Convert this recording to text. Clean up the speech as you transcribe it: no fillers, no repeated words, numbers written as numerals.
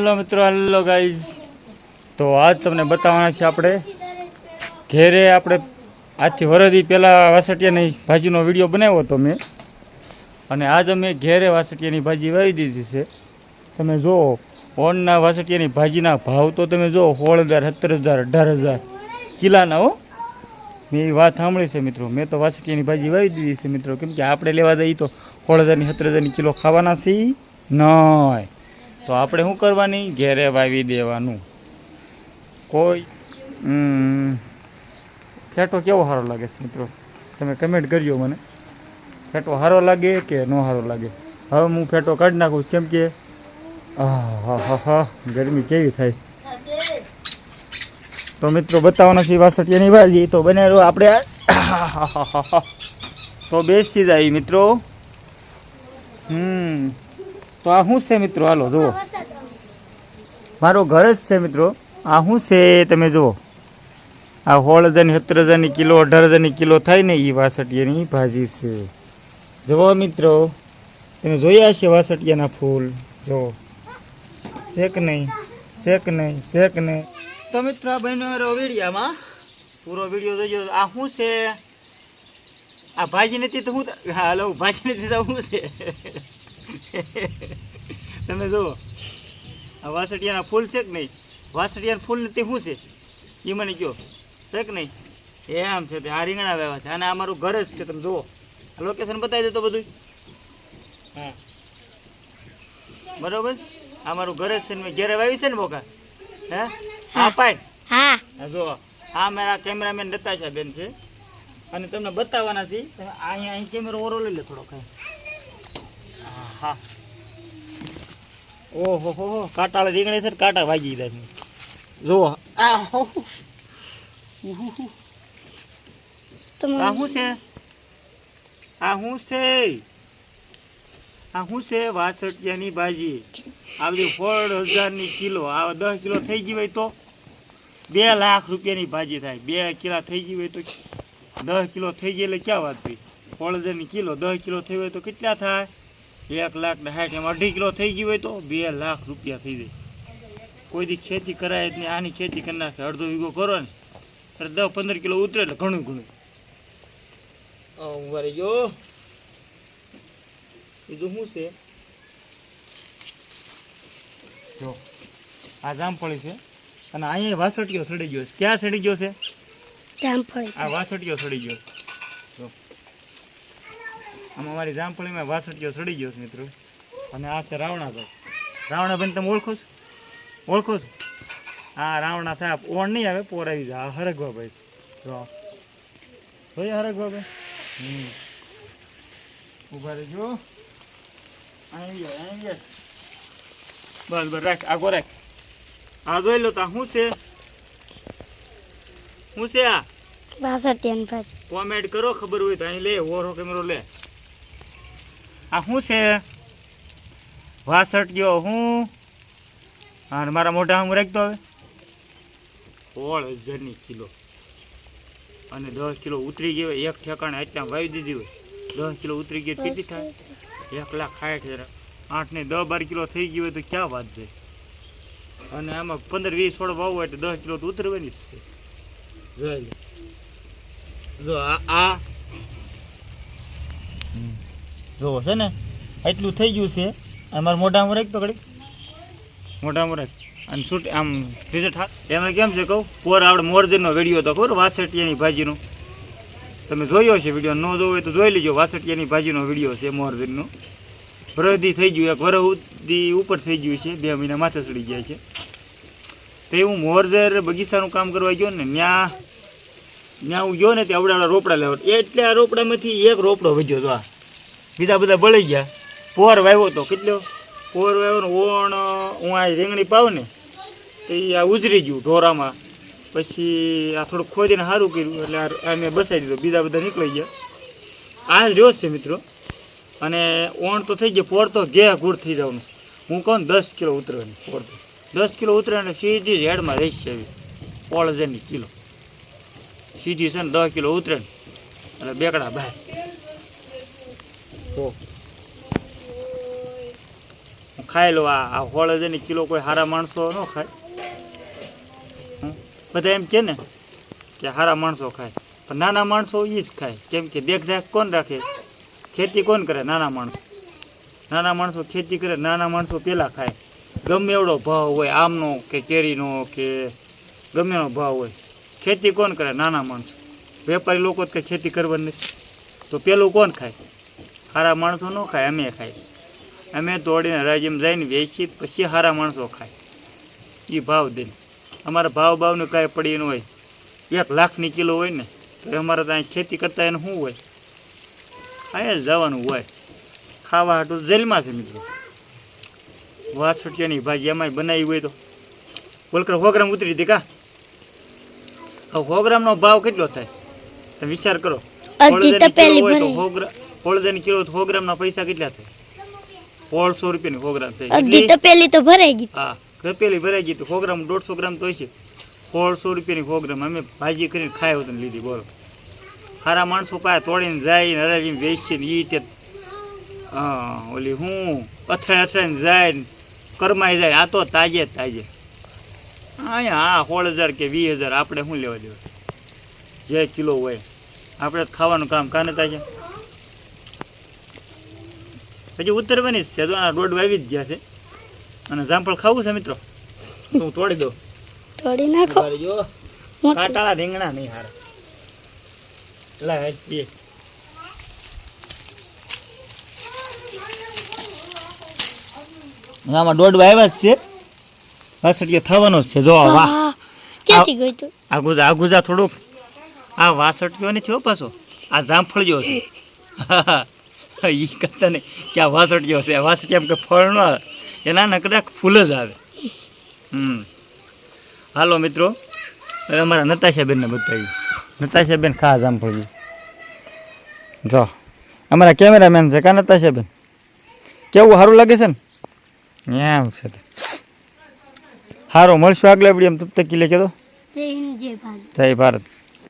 હાલો મિત્રો, hello guys. તો આજ તમને બતાવવાના છે આપણે ઘેરે આપણે આજથી વરદી પહેલાં વાસટિયાની ભાજીનો વિડીયો બનાવ્યો હતો મેં, અને આજ અમે ઘેરે વાસટિયાની ભાજી વાવી દીધી છે. તમે જુઓ ઓણના વાસટિયાની ભાજીના ભાવ તો તમે જુઓ 16,000, 17,000, 18,000 કિલાના હો. મેં એ વાત સાંભળી છે મિત્રો. મેં તો વાસટિયાની ભાજી વાવી દીધી છે મિત્રો, કેમ કે આપણે લેવા જઈએ તો 16,000 17,000 કિલો ખાવાના છીએ નહીં. તો આપણે શું કરવાની, ઘેરે વાવી દેવાનું. કોઈ ફેટો કેવો સારો લાગે છે મિત્રો, તમે કમેન્ટ કરજો મને. ફેટો સારો લાગે કે ન સારો લાગે. હવે હું ફેટો કાઢી નાખું, કેમ કે ગરમી કેવી થાય. તો મિત્રો બતાવવાના છે વાસટિયાની ભાજી. તો બનાવ્યો આપણે તો બેસી જાય મિત્રો. તો આ શું છે મિત્રો, હાલો જુઓ, મારો ઘર જ છે મિત્રો. આ શું છે તમે જુઓ, આ 16,000 17,000 કિલો 18,000 કિલો થાય ને એ વાસટિયાની ભાજી છે. જુઓ મિત્રો, તમે જોયા છે વાસટિયાના ફૂલ, જુઓ શેક નહીં, શેક નહીં, શેક નહીં. તો મિત્રો આ બન્યો વિડીયામાં પૂરો વિડીયો જોઈજો. આ શું છે, આ ભાજી નથી તો શું, હા હલો, ભાજી નથી તો શું છે તમે જુઓ, આ વાસટિયાના ફૂલ છે કે નહીં, વાસટિયાના ફૂલ નથી શું છે એ મને કહો, છે કે નહીં. એમ છે, આ રીંગણા વાવ્યા છે અને આ મારું ઘર જ છે. તમે જુઓ, લોકેશન બતાવી દેતો બધું. હા બરોબર, આ મારું ઘર જ છે ને મેં ઘેરે વાવી છે ને બોકા. હે હા પાડ, હા જુઓ, આ મારા કેમેરામેન નતાશા બેન છે અને તમને બતાવવાના છે. તમે અહીં કેમેરો ઓરો લઈ લે થોડો કઈ. હા ઓહો હો, કાંટા રીંગણી છે, કાંટા વાગી જાય. જુઓ આ શું છે, આ શું છે, આ શું છે વાસટિયાની ભાજી. આ બધી 16,000 કિલો, આ 10 કિલો થઈ ગઈ હોય તો 2 લાખ રૂપિયાની ભાજી થાય. 2 કિલો થઈ ગઈ હોય તો 10 કિલો થઈ ગઈ એટલે ક્યાં વાત થઈ. 16,000 કિલો 10 કિલો થઈ હોય તો કેટલા થાય, 1,60,000. એમ 2.5 કિલો થઈ ગઈ હોય તો 2 લાખ રૂપિયા થઈ જાય. કોઈ દી ખેતી કરાય જ નહીં, આની ખેતી કરી નાખે. અડધો વીઘો કરો ને એટલે 10-15 કિલો ઉતરે એટલે ઘણું ઘણું. ઉભા રહી ગયો. બીજું શું છે, જો આ જામફળી છે અને અહીંયા વાસટિયો સડી ગયો છે. ક્યાં સડી ગયો છે, જામફળી. આ વાસટિયો સડી ગયો છે. જો આમાં મારી જામફળીમાં વાસટિયો સડી ગયો છે મિત્રો. અને આ છે રાવણાભાઈ. રાવણાભાઈ તમે ઓળખો છો, ઓળખો છો? હા રાવણા થાય, ઓણ નહીં આવે, પોર આવી જાય. આ હરગવાભાઈ જો જોઈએ, હરગવાભાઈ ઉભા રહેજો. બસ બસ રાખ, આગો રાખ. આ જોઈ લો. તા શું છે, શું છે આ વાસટિયાની ભાજી? કોમેન્ટ કરો, ખબર હોય તો. અહીં લે ઓરો કેમેરો લે. આ શું છે વાસટિયો? હું હા મારા મોઢા હું રાખતો. હવે 16,000 કિલો અને 10 કિલો ઉતરી ગયો. એક ઠેકાણે આટલા વાવી દીધી હોય, 10 કિલો ઉતરી ગયો કેટલી થાય, 1,60,000. 8 ને 10-12 કિલો થઈ ગયું હોય તો ક્યાં વાત છે. અને આમાં 15-20 છોડ વાવવું હોય તો 10 કિલો તો ઉતરવાની જ છે. જોઈ લે, જો આ જોવો છે ને, એટલું થઈ ગયું છે. અમારે મોઢામાં રાખ તો ઘડી, મોઢામાં રાખ અને શૂટ આમ રિઝલ્ટ હા. એમાં કેમ છે કહું, પોર આપણે મોરજનનો વિડીયો હતો ખબર, વાસટિયાની ભાજીનો. તમે જોયો છે વિડીયો, ન જોવો હોય તો જોઈ લેજો. વાસટિયાની ભાજીનો વિડીયો છે મોરજનનો. વરદી થઈ ગયું, એક વરદી ઉપર થઈ ગયું છે, 2 મહિના માથે ચડી ગયા છે. તો હું મોરજર બગીચાનું કામ કરવા ગયો ને, ત્યાં હું ગયો ને ત્યાં આવડા રોપડા લેવા. એટલે આ રોપડામાંથી એક રોપડો વધ્યો હતો. આ બીજા બધા બળી ગયા. પોર વાવ્યો હતો, કેટલો પોર વાવ્યો ને. ઓણ હું આ રીંગણી પાવ ને તો એ આ ઉજરી ગયું ઢોરામાં. પછી આ થોડુંક ખોદીને સારું કર્યું એટલે આ મેં બસાવી દીધો. બીજા બધા નીકળી ગયા. આ રહ્યો છે મિત્રો. અને ઓણ તો થઈ ગયો, પોર તો ઘે ગુડ થઈ જવાનું. હું કહું 10 કિલો ઉતરવાની પોર તો 10 કિલો ઉતરે એટલે સીધી જ હેડમાં રહીશ છે. એવી 16,000 કિલો સીધી છે ને 10 કિલો ઉતરે ને એટલે બેકડા બહાર. તો ખાઈ લો. આ હોળદરની કિલો કોઈ સારા માણસો ન ખાય. બધા એમ કે ને કે સારા માણસો ખાય, પણ નાના માણસો એ જ ખાય. કેમ કે દેખરેખ કોણ રાખે? ખેતી કોણ કરે? નાના માણસો. નાના માણસો ખેતી કરે, નાના માણસો પહેલાં ખાય. ગમે એવડો ભાવ હોય આમનો કે કેરીનો કે ગમે એનો ભાવ હોય, ખેતી કોણ કરે? નાના માણસો. વેપારી લોકો જ કંઈ ખેતી કરવાની નથી, તો પેલું કોણ ખાય? સારા માણસો ન ખાય, અમે ખાય. અમે દોડીને રાજ્યમાં જઈને વેચી પછી સારા માણસો ખાય. એ ભાવ દઈને અમારે ભાવનું કાંઈ પડી ન હોય. 1 લાખની કિલો હોય ને તો અમારે ત્યાં ખેતી કરતા એને શું હોય? ખાય જ જવાનું હોય. ખાવા હાટું જેલમાં છે મિત્રો. વાછોટિયાની ભાજી એમાંય બનાવી હોય તો બોલકર 100 ગ્રામ ઉતરી હતી કા? હવે 100 ગ્રામનો ભાવ કેટલો થાય તમે વિચાર કરો. હોળદરની કિલો 100 ગ્રામના પૈસા કેટલા થાય? 150 રૂપિયાની 100 ગ્રામ થાય. અડધી તપેલી તો ભરાઈ ગઈ. હા, તપેલી ભરાઈ ગઈ. તો 100 ગ્રામ 150 ગ્રામ તો હોય છે. 150 રૂપિયાની 100 ગ્રામ અમે ભાજી કરીને ખાય હોત લીધી. બોલો, સારા માણસો પાસે તોડીને જાય હરાજીને વેચીને એ તે ઓલી હું અથડાઈને જાય ને કરમાઈ જાય. આ તો તાજે તાજે. અહીંયા 16,000 કે 20,000 આપણે શું લેવા દેવા? જે કિલો હોય આપણે ખાવાનું કામ કાને તાજે. હજી ઉતરવાની જ છે. તો આ રોડ વાવી જ ગયા છે અને જામફળ ખાવું છે મિત્રો તો હું તોડી દઉં. તોડી નાખો. જો કાટાળા રીંગણા નહીં હારા. આમાં દોડ વાવ્યા જ છે. વાસળીઓ થવાનો જ છે. જો વાહ, ક્યાંથી ગઈ તું? આગુજા થોડુંક આ વાસળીઓ ને થયો પાછો. આ જામફળીઓ છે. એ કરતા નહીં કે આ વાસળીઓ છે. વાસળી એમ કે ફળ ન આવે, એના નકરા ફૂલ જ આવે. હાલો મિત્રો, હવે અમારા નતાશાબેનને બતાવ્યું. નતાશાબેન ખા જામફળી. જો અમારા કેમેરામેન છે કા નતાશાબેન? કેવું સારું લાગે છે ને? એમ છે. સારું, મળશું આગલા વિડીયો. તબ તક કે લે કે દો. જય હિન્દ, જય ભારત. જય ભારત.